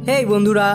হেই বন্ধুরা,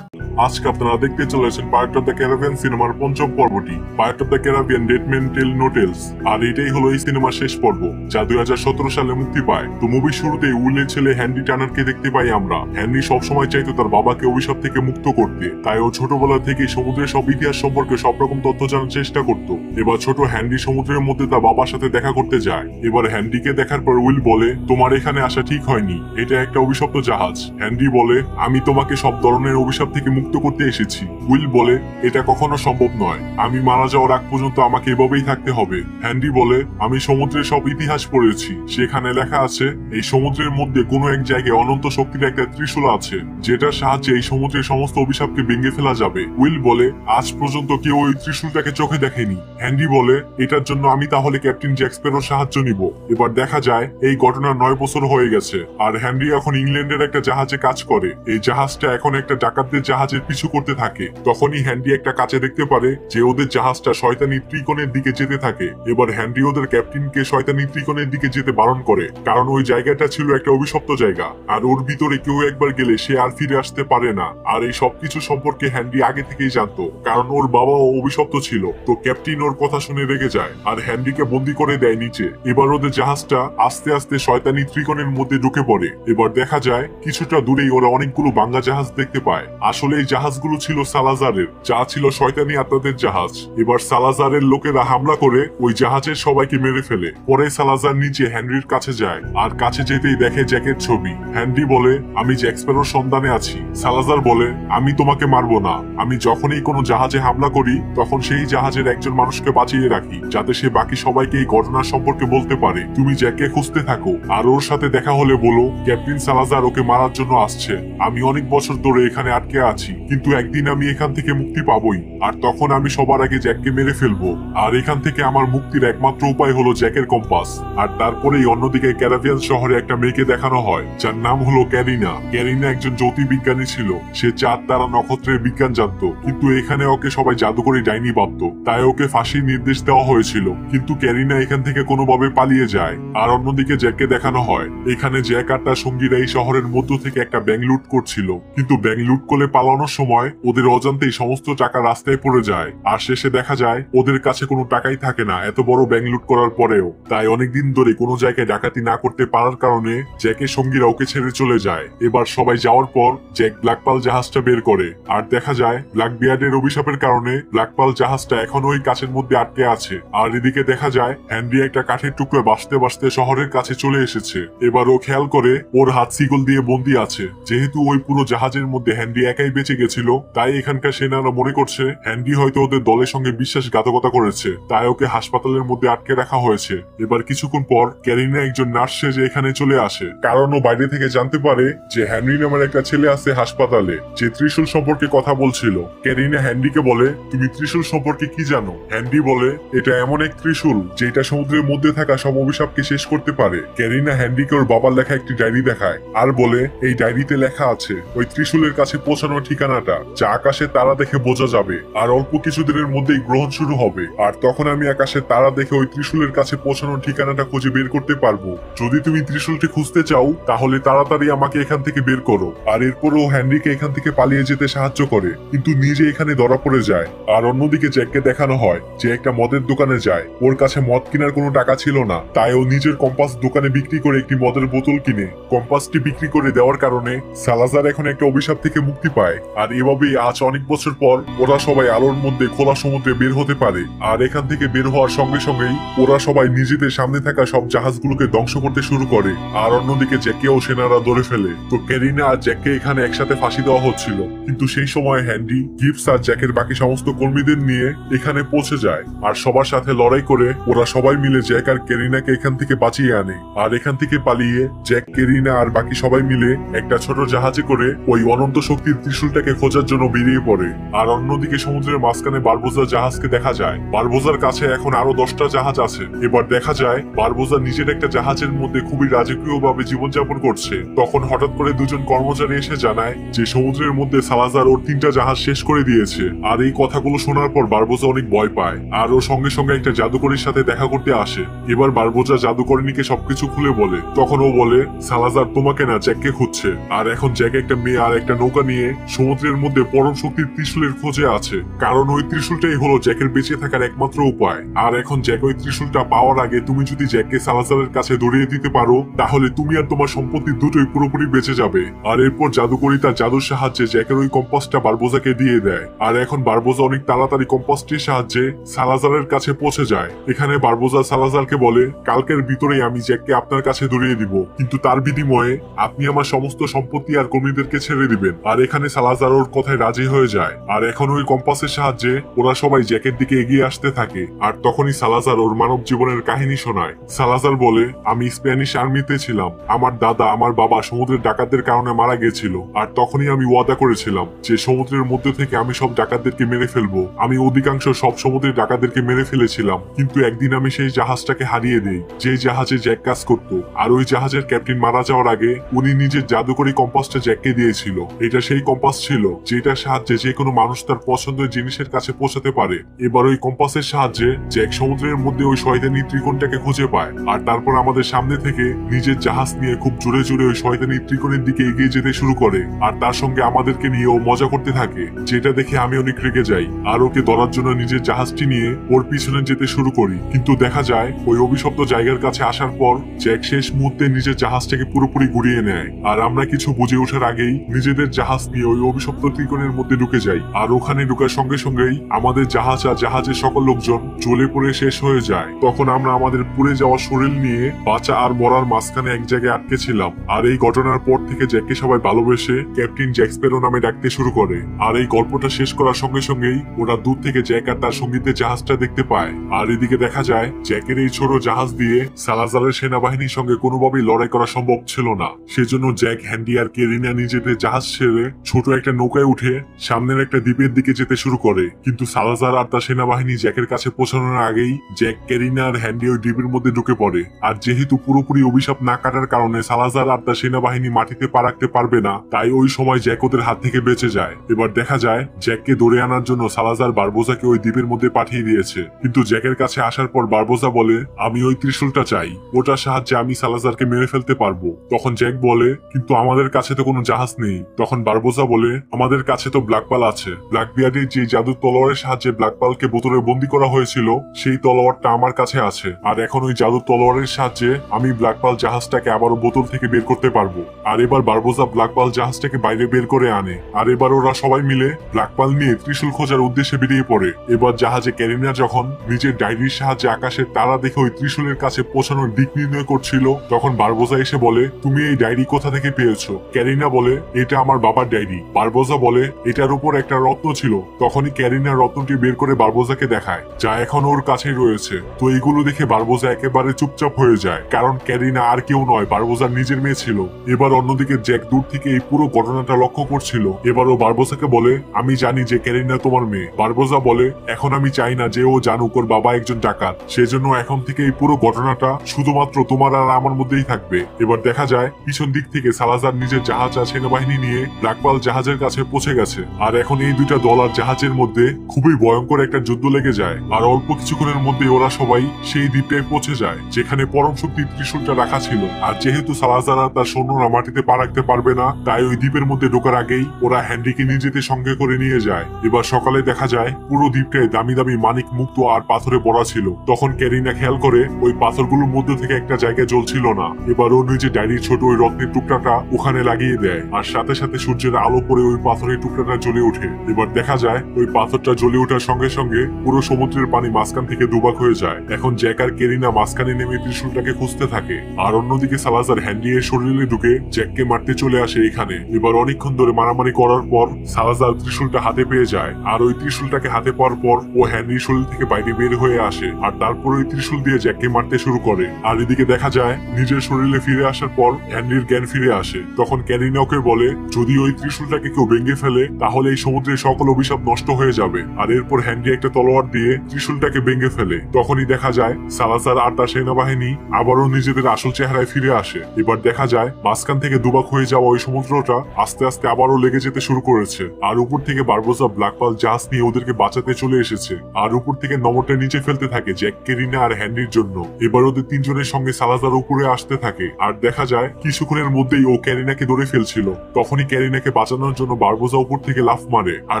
আজকে আপনারা দেখতে চলেছেন পাইরেট অফ দ্য ক্যারিবিয়ান সিনেমার পঞ্চম পর্বটি, pirate of the Caribbean dead men tell no tales. আর এটাই হলো এই সিনেমার শেষ পর্ব, যা 2017 সালে মুক্তি পায়। তো মুভির শুরুতেই উইলের ছেলে হ্যান্ডি টার্নারকে দেখতে পাই আমরা। হ্যান্ডি সবসময় চাইতো তার বাবাকে অভিশাপ থেকে মুক্ত করতে, তাই ও ছোটবেলা থেকে সমুদ্রের সব ইতিহাস সম্পর্কে সব রকম তথ্য জানার চেষ্টা করত। এবার ছোট হ্যান্ডি সমুদ্রের মধ্যে তার বাবার সাথে দেখা করতে যায়। এবার হ্যান্ডিকে দেখার পর উইল বলে, তোমার এখানে আসা ঠিক হয়নি, এটা একটা অভিশপ্ত জাহাজ। হ্যান্ডি বলে, আমি তোমাকে সব ধরনের অভিশাপ থেকে মুক্ত করতে এসেছি। উইল বলে, এটা কখনো সম্ভব নয়, আমি মারা যাওয়ার আগ পর্যন্ত আমাকে এভাবেই থাকতে হবে। হ্যান্ডি বলে, আমি সমুদ্রের সব ইতিহাস পড়েছি, সেখানে লেখা আছে এই সমুদ্রের মধ্যে কোনো এক জায়গায় অনন্ত শক্তির একটা ত্রিশূল আছে, যেটার সাহায্যে এই সমুদ্রের সমস্ত অভিশাপকে ভেঙে ফেলা যাবে। উইল বলে, আজ পর্যন্ত কেউ ওই ত্রিশূলটাকে চোখে দেখেনি। হ্যান্ডি বলে, এটার জন্য আমি তাহলে ক্যাপ্টেন জ্যাক স্প্যারোর সাহায্য নিব। এবার দেখা যায় এই ঘটনা 9 বছর হয়ে গেছে, আর হ্যান্ডি এখন ইংল্যান্ডের একটা জাহাজে কাজ করে। এই জাহাজটা এখন একটা ডাকাতদের জাহাজের পিছু করতে থাকে। তখনই হ্যান্ডি একটা কাছে দেখতে পারে যে ওদের জাহাজটা শয়তানি ত্রিকোণের দিকে যেতে থাকে। এবার হ্যান্ডি ওদের ক্যাপ্টেনকে শয়তানি ত্রিকোণের দিকে যেতে বারণ করে, কারণ ওই জায়গাটা ছিল একটা অভিশপ্ত জায়গা, আর ওর ভিতরে কেউ একবার গেলে সে আর ফিরে আসতে পারে না। আর এই সবকিছু সম্পর্কে হ্যান্ডি আগে থেকেই জানতো, কারণ ওর বাবাও অভিশপ্ত ছিল। তো ক্যাপ্টেন ওর কথা শুনে রেগে যায় আর হ্যান্ডিকে বন্দি করে দেয় নিচে। এবার ওদের জাহাজটা আস্তে আস্তে শয়তানি ত্রিকোণের মধ্যে ঢুকে পড়ে। এবার দেখা যায় কিছুটা দূরেই ওরা অনেকগুলো ভাঙা জাহাজ দেখতে পায়। আসলে এই জাহাজগুলো ছিল সালাজারের, যা ছিল শয়তানি আত্মাদের জাহাজ। এবার সালাজারের লোকেরা হামলা করে ওই জাহাজের সবাইকে মেরে ফেলে। পরে সালাজার নিচে হ্যান্ডির কাছে যায়, আর কাছে যেতেই দেখে জ্যাকের ছবি। হ্যান্ডি বলে, আমি জ্যাক স্প্যারোর সন্ধানে আছি। সালাজার বলে, আমি তোমাকে মারবো না, আমি যখনই কোনো জাহাজে হামলা করি তখন সেই জাহাজের একজন মানুষকে বাঁচিয়ে রাখি, যাতে সে বাকি সবাইকে এই ঘটনার সম্পর্কে বলতে পারে। তুমি জ্যাককে খুঁজতে থাকো, আর ওর সাথে দেখা হলে বলো ক্যাপ্টেন সালাজার ওকে মারার জন্য আসছে। আমি অনেক বছর ধরে এখানে আটকে আছি, কিন্তু একদিন আমি এখান থেকে মুক্তি পাবোই, আর তখন আমি সবার আগে জ্যাককে মেরে ফেলবো। আর এখান থেকে আমার মুক্তির একমাত্র উপায় হলো জ্যাকের কম্পাস। আর তারপরেই অন্যদিকে ক্যারিবিয়ান শহরে একটা মেয়েকে দেখানো হয়, যার নাম হলো ক্যারিনা। ক্যারিনা একজন জ্যোতির্বিজ্ঞানী ছিল, সে চাঁদ তারা নক্ষত্রের বিজ্ঞান জানতো, কিন্তু এখানে ওকে সবাই জাদুকরি ডাইনি ভাবতো, তাই ওকে ফাঁসির নির্দেশ দেওয়া হয়েছিল। কিন্তু ক্যারিনা এখান থেকে কোনোভাবে পালিয়ে যায়। আর অন্যদিকে জ্যাককে দেখানো হয়, এখানে জ্যাক আর তার সঙ্গীরা এই শহরের মধ্য থেকে একটা ব্যাংক লুট করছিল, কিন্তু ব্যাংক লুট করে পালানোর সময় ওদের অজান্তেই সমস্ত টাকা রাস্তায় পড়ে যায়। আর শেষে দেখা যায় ওদের কাছে কোনো টাকাই থাকে না এত বড় ব্যাংক লুট করার পরেও। তাই অনেকদিন ধরে কোনো জায়গায় ডাকাতি না করতে পারার কারণে জ্যাকের সঙ্গীরা ওকে ছেড়ে চলে যায়। এবার সবাই যাওয়ার পর জ্যাক ব্ল্যাক পার্ল জাহাজটা বের করে, আর দেখা যায় ব্ল্যাক বিয়ার্ডের অভিশাপের কারণে ব্ল্যাক পার্ল জাহাজটা এখন ওই কাছের মধ্যে আটকে আছে। আর এদিকে দেখা যায় হ্যান্ডি একটা কাঠের টুকরো বাঁচতে বাঁচতে শহরের কাছে চলে এসেছে। এবার ও খেয়াল করে ওর হাত সিগল দিয়ে বন্দি আছে। যেহেতু ওই পুরো জাহাজের মধ্যে হ্যান্ডি একাই বেঁচে গেছিল, তাই এখানকার সেনারা মনে করছে হ্যান্ডি হয়তো ওদের দলের সঙ্গে বিশ্বাসঘাতকতা করেছে, তাই ওকে হাসপাতালের মধ্যে আটকে রাখা হয়েছে। এবার কিছুক্ষণ পর ক্যারিনা একজন নার্স সেজে এখানে চলে আসে, কারণ ও বাইরে থেকে জানতে পারে যে হ্যান্ডি নামের একটা ছেলে আছে হাসপাতালে, যে ত্রিশূল সম্পর্কে কথা বলছিল। ক্যারিনা হ্যান্ডিকে বলে, তুমি ত্রিশূল সম্পর্কে কি জানো? হ্যান্ডি বলে, এটা এমন এক ত্রিশূল যেটা সমুদ্রের মধ্যে থাকা সব অভিশাপকে শেষ করতে পারে। ক্যারিনা হ্যান্ডিকে ওর বাবার লেখা একটি ডায়েরি দেখায়, আর বলে এই ডায়েরিতে লেখা আছে ওই ত্রিশূলের কাছে পৌঁছানোর ঠিকানাটা, যা আকাশে তারা দেখে বোঝা যাবে। আর অল্প কিছুদিনের মধ্যেই গ্রহণ শুরু হবে, আর তখন আমি আকাশে তারা দেখে ওই ত্রিশূলের কাছে পৌঁছানোর ঠিকানাটা খুঁজে বের করতে পারবো। যদি তুমি ত্রিশূলটি খুঁজতে চাও তাহলে তাড়াতাড়ি আমাকে এখান থেকে বের করো। আর এরপরও হ্যান্ডিকে এখান থেকে পালিয়ে যেতে সাহায্য করে, কিন্তু নিজে এখানে ধরা পড়ে যায়। আর অন্যদিকে জ্যাককে দেখানো হয় যে একটা মদের দোকানে যায়, ওর কাছে মদ কেনার কোনো টাকা ছিল না, তাই ও নিজের কম্পাস দোকানে বিক্রি করে একটি মদের বোতল কিনে কম্পাসটি বিক্রি করে দেওয়ার কারণে সালাজার এখন একটা অভিশাপ থেকে মুক্তি পায়। আর এভাবেই আজ অনেক বছর পর ওরা সবাই আলোর মধ্যে খোলা সমুদ্রে বের হতে পারে। আর এখান থেকে বের হওয়ার সঙ্গে সঙ্গেই ওরা সবাই নিজেদের সামনে থাকা সব জাহাজগুলোকে ধ্বংস করতে শুরু করে। আর অন্যদিকে জ্যাককেও সেনারা ধরে ফেলে। তো ক্যারিনা আর জ্যাককে এখানে একসাথে ফাঁসি দেওয়া হচ্ছিল, কিন্তু সেই সময় হ্যান্ডি, গিবস আর জ্যাকের বাকি সমস্ত কর্মীদের নিয়ে এখানে পৌঁছে যায়। আর সবার সাথে লড়াই করে ওরা সবাই মিলে জ্যাক আর ক্যারিনাকে এখান থেকে বাঁচিয়ে আনে। আর এখান থেকে পালিয়ে জ্যাক, ক্যারিনা আর বাকি সবাই মিলে একটা ছোট জাহাজে করে ওই অনন্ত শক্তির ত্রিশূলটাকে খোঁজার জন্য বেরিয়ে পড়ে। আর অন্যদিকে সমুদ্রের মাঝখানে বারবোজার জাহাজকে দেখা যায়। বারবোজার কাছে এখন আরো 10টা জাহাজ আছে। এবার দেখা যায় বারবোজা নিজের একটা জাহাজের মধ্যে খুবই রাজকীয় ভাবে জীবনযাপন করছে। তখন হঠাৎ করে দুজন কর্মচারী এসে জানায় যে সমুদ্রের মধ্যে সালাজার ওর 3টা জাহাজ শেষ করে দিয়েছে। আর এই কথাগুলো শোনার পর বারবোজা অনেক ভয় পায়, আর ও সঙ্গে সঙ্গে একটা জাদুকরীর সাথে দেখা করতে আসে। এবার বারবোজা জাদুকরীকে সবকিছু খুলে বলে। তখন ও বলে, সালাজার তোমাকে না জ্যাককে খুঁজছে, আর এখন জ্যাক একটা মেয়ে আর একটা নৌকা নিয়ে সমুদ্রের মধ্যে পরম শক্তির ত্রিশূলের খোঁজে আছে, কারণ ওই ত্রিশূলটাই হলো জ্যাকের বেঁচে থাকার একমাত্র উপায়। আর এখন জ্যাক ওই ত্রিশূলটা পাওয়ার আগে তুমি যদি জ্যাককে সালাজারের কাছে ধরিয়ে দিতে পারো, তাহলে তুমি আর তোমার সম্পত্তি দুটোই পুরোপুরি বেঁচে যাবে। আর এরপর জাদুকরি তার জাদুর সাহায্যে জ্যাকের ওই কম্পাসটা বারবোজাকে দিয়ে দেয়। আর এখন বারবোজা অনেক তাড়াতাড়ি কম্পাসটির সাহায্যে সালাজারের কাছে পৌঁছে যায়। এখানে বারবোজা সালাজারকে বলে, কালকের ভিতরেই আমি জ্যাককে আপনার কাছে ধরিয়ে দিব, কিন্তু তার বিনিময়ে আপনি আমার সমস্ত সম্পত্তি আর কর্মীদেরকে ছেড়ে দিবেন। আর এখানে সালাজার ওর কথায় রাজি হয়ে যায়। আর এখন ওই কম্পাসের সাহায্যে ওরা সবাই জ্যাকের দিকে এগিয়ে আসতে থাকে। আর তখনই সালাজার ওর মানব জীবনের কাহিনী শোনায়। সালাজার বলে, আমি স্প্যানিশ আর্মিতে ছিলাম, আমার দাদা আমার বাবা সমুদ্রের ডাকাতদের কারণে মারা গেছিল। আর তখনই আমি ওয়াদা করেছিলাম যে সমুদ্রের মধ্যে থেকে আমি সব ডাকাতদেরকে মেরে ফেলবো। আমি অধিকাংশ সব সমুদ্রের ডাকাতদেরকে মেরে ফেলেছিলাম, কিন্তু একদিন আমি সেই জাহাজটাকে হারিয়ে দিই যে জাহাজে জ্যাক কাজ করতো। আর ওই জাহাজের ক্যাপ্টেন মারা যাওয়ার আগে উনি নিজের জাদুকরি কম্পাসটা জ্যাককে দিয়েছিল। এটা সেই কম্পাস ছিল যেটার সাহায্যে যে কোনো মানুষ তার পছন্দের জিনিসের কাছে পৌঁছাতে পারে। এবার ওই কম্পাসের সাহায্যে জ্যাক সমুদ্রের মধ্যে ওই শয়তানি ত্রিকোণটাকে খুঁজে পায়। আর তারপর আমাদের সামনে থেকে নিজের জাহাজ নিয়ে খুব জোরে জোরে ওই শয়তানি ত্রিকোণের দিকে এগিয়ে যেতে শুরু করে। আর তার সঙ্গে আমাদেরকে নিয়ে ও মজা করতে থাকে, যেটা দেখে আমি অনেক রেগে যাই। আর ওকে ধরার জন্য নিজের জাহাজটি নিয়ে ওর পিছনে যেতে শুরু করি, কিন্তু দেখা যায় ওই অভিশপ্ত জায়গার কাছে আসার পর জ্যাক শেষ মুহূর্তে নিজের জাহাজটাকে পুরোপুরি ঘুরিয়ে নেয়। আর আমরা কিছু বুঝে ওঠার আগেই নিজেদের জাহাজ নিয়ে ওই অভিশপ্ত ত্রিকোণের মধ্যে ঢুকে যাই। আর ওখানে ঢুকার সঙ্গে সঙ্গেই আমাদের জাহাজ আর জাহাজের সকল লোকজন জ্বলে পড়ে শেষ হয়ে যায়। তখন আমরা আমাদের পুড়ে যাওয়া শরীর নিয়ে বাঁচা আর মরার মাঝখানে এক জায়গায় আটকে ছিলাম। আর এই ঘটনার পর থেকে জ্যাককে সবাই ভালোবেসে ক্যাপ্টেন জ্যাক স্প্যারো নামে ডাকতে শুরু করে। আর এই গল্পটা শেষ করার সঙ্গে সঙ্গেই ওরা দূর থেকে জ্যাক আর তার সঙ্গীতের জাহাজটা দেখতে পায়। আর এদিকে দেখা যায় জ্যাকের এই ছোট জাহাজ দিয়ে সালাজারের সেনাবাহিনীর সঙ্গে কোনোভাবেই লড়াই করা সম্ভব ছিল না। সেজন্য জ্যাক, হ্যান্ডি আর কেরিনা নিজেদের জাহাজ ছেড়ে ছোট একটা নৌকায় উঠে সামনের একটা দ্বীপের দিকে যেতে শুরু করে। কিন্তু সালাজার আর তার সেনাবাহিনী জ্যাকের কাছে পৌঁছানোর আগেই জ্যাক, কেরিনা আর হ্যান্ডি ওই দ্বীপের মধ্যে ঢুকে পড়ে। আর যেহেতু পুরোপুরি অভিশাপ না কাটার কারণে সালাজার আর তার সেনাবাহিনী মাটিতে পা রাখতে পারবে না, তাই ওই সময় জ্যাক ওদের হাত থেকে বেঁচে যায়। এবার দেখা যায় জ্যাককে ধরে আনার জন্য সালাজার বারবোজাকে ওই দ্বীপের মধ্যে পাঠিয়ে দিয়েছে। কিন্তু জ্যাকের কাছে আসার পর বারবোজা বলে, আমি ওই ত্রিশূলটা চাই, ওটার সাহায্যে আমি সালাজারকে মেরে ফেলতে পারবো। তখন জ্যাক বলে, কিন্তু আমাদের কাছে তো কোনো জাহাজ নেই। তখন বারবোজা বলে, আমাদের কাছে তো ব্ল্যাকপাল আছে। ব্ল্যাকবিয়ার্ডের যে জাদুর তলোয়ারের সাহায্যে ব্ল্যাকপালকে বোতলে বন্দী করা হয়েছিল, সেই তলোয়ারটা আমার কাছে আছে। আর এখন ওই জাদুর তলোয়ারের সাহায্যে আমি ব্ল্যাকপাল জাহাজটাকে আবারও বোতল থেকে বের করতে পারবো। আর এবার বারবোজা ব্ল্যাকপাল জাহাজটাকে বাইরে বের করে আনে। আর এবার ওরা সবাই মিলে ব্ল্যাকপাল নিয়ে ত্রিশূল খোঁজার উদ্দেশ্যে বেরিয়ে পড়ে। এবার জাহাজে ক্যারিনা যখন নিজের ডায়েরির সাহায্যে আকাশের তারা দেখে ওই ত্রিশূলের কাছে পৌঁছানোর দিক নির্ণয় করছিল, তখন বারবোজা এসে বলে, তুমি এই ডায়েরি কোথা থেকে পেয়েছো? ক্যারিনা বলে, এটা আমার বাবার ডায়েরি। বারবোজা বলে, এটার উপর একটা রত্ন ছিল। তখনই ক্যারিনা রত্নটি বের করে বারবোজাকে দেখায়, যা এখন ওর কাছেই রয়েছে। তো এইগুলো দেখে বারবোজা একেবারে চুপচাপ হয়ে যায়, কারণ ক্যারিনা আর কেউ নয়, বারবোজার নিজের মেয়ে ছিল। এবার অন্যদিকে জ্যাক দূর থেকে এই পুরো ঘটনাটা লক্ষ্য করছিল। এবার ও বারবোজাকে বলে, আমি জানি যে ক্যারিনা তোমার মেয়ে। বারবোজা বলে, এখন আমি চাই না যে ও জানুক ওর বাবা একজন ডাকাত, সেজন্য এখন থেকে এই পুরো ঘটনাটা শুধুমাত্র তোমার আর আমার মধ্যেই থাকবে। এবার দেখা যায় পিছন দিক থেকে সালাজার নিজের জাহাজ আর সেনাবাহিনী নিয়ে ব্ল্যাকপাল জাহাজের কাছে পৌঁছে গেছে। আর এখন এই দুইটা দল আর জাহাজের মধ্যে খুবই ভয়ঙ্কর একটা যুদ্ধ লেগে যায়। আর অল্প কিছুক্ষণের মধ্যে ওরা সবাই সেই দ্বীপে পৌঁছে যায় যেখানে পরম শক্তির ত্রিশূলটা রাখা ছিল। আর যেহেতু সালাজার আর তার সৈন্যরা মাটিতে পা রাখতে পারবে না, তাই ওই দ্বীপের মধ্যে ঢোকার আগেই ওরা হ্যান্ডিকে নিজেদের সঙ্গে করে নিয়ে যায়। এবার সকালে দেখা যায় পুরো দ্বীপটায় দামি দামি মানিক মুক্ত আর পাথরে ভরা ছিল। তখন ক্যারিনা খেয়াল করে ওই পাথরগুলোর মধ্যে থেকে একটা জায়গায় জ্বলছিল না। এবার ও নিজে ডায়েরির ছোট ওই রত্নের টুকরাটা ওখানে লাগিয়ে দেয়। আর সাথে সাথে সূর্যের আলো পড়ে ওই পাথরের টুকরাটা জ্বলে ওঠে। এবার দেখা যায় ওই পাথরটা জ্বলে ওঠার সঙ্গে সঙ্গে পুরো সমুদ্রের পানি মাঝখান থেকে দুভাগ হয়ে যায়। এখন জ্যাক আর কেরিনা মাঝখানে নেমে ত্রিশূলটাকে খুঁজতে থাকে। আর অন্যদিকে সালাজার হ্যান্ডি এর শরীরে ঢুকে জ্যাককে মারতে চলে আসে এখানে। এবার অনেকক্ষণ ধরে মারামারি করার পর সালাজার ত্রিশূলটা হাতে পেয়ে যায়। আর ওই ত্রিশূলটাকে হাতে পাওয়ার পর ও হ্যান্ডির শরীর থেকে বাইরে বের হয়ে আসে। আর তারপর ওই ত্রিশূল দিয়ে জ্যাককে মারতে শুরু করে। আর এদিকে দেখা যায় নিজের শরীরে ফিরে আসার পর হ্যান্ডির জ্ঞান ফিরে আসে। তখন ক্যারিনা ওকে বলে, যদি ওই ত্রিশূলটাকে কেউ ভেঙে ফেলে তাহলে এই সমুদ্রের সকল অভিশাপ নষ্ট হয়ে যাবে। আর এরপর হ্যান্ডি একটা তলোয়ার দিয়ে ত্রিশূলটাকে ভেঙে ফেলে। তখনই দেখা যায় সালাজার আর তার সেনাবাহিনী আবারও নিজেদের আসল চেহারায় ফিরে আসে। এবার দেখা যায় মাঝখান থেকে দুভাগ হয়ে যাওয়া ওই সমুদ্রটা আস্তে আস্তে আবারও লেগে যেতে শুরু করেছে। আর উপর থেকে বারবোজা ব্ল্যাকপাল জাহাজ নিয়ে ওদেরকে বাঁচাতে চলে এসেছে। আর উপর থেকে নমরটা নিচে ফেলতে থাকে জ্যাক, কেরিনা আর হ্যান্ডির জন্য। এবার ওদের তিনজনের সঙ্গে সালাজার উপরে আসতে থাকে। আর দেখা যায় কিছুক্ষণের মধ্যেই ও ক্যারিনাকে ধরে ফেলছিল। তখন তখনই ক্যারিনাকে বাঁচানোর জন্য বারবোজা উপর থেকে লাফ মারে আর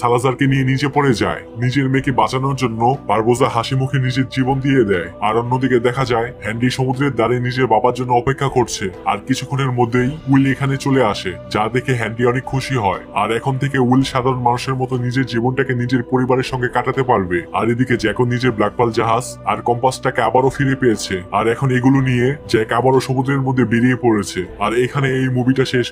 সালাজারকে নিয়ে নিচে পড়ে যায়। নিজের মেয়েকে বাঁচানোর জন্য বারবোজা হাসি মুখে নিজের জীবন দিয়ে দেয়। আর অন্যদিকে দেখা যায় হ্যান্ডি সমুদ্রের ধারে নিজের বাবার জন্য অপেক্ষা করছে। আর কিছুক্ষণের মধ্যেই উইল এখানে চলে আসে, যা দেখে হ্যান্ডি অনেক খুশি হয়। আর এখন থেকে উইল সাধারণ মানুষের মতো নিজের জীবনটাকে নিজের পরিবারের সঙ্গে কাটাতে পারবে। আর এদিকে জ্যাকও নিজের ব্ল্যাকপাল জাহাজ আর কম্পাসটাকে আবারও ফিরে পেয়েছে। আর এখন এগুলো নিয়ে জ্যাক আবারও সমুদ্রের মধ্যে বেরিয়ে পড়েছে। আর এখানে এই মুভিটা শেষ।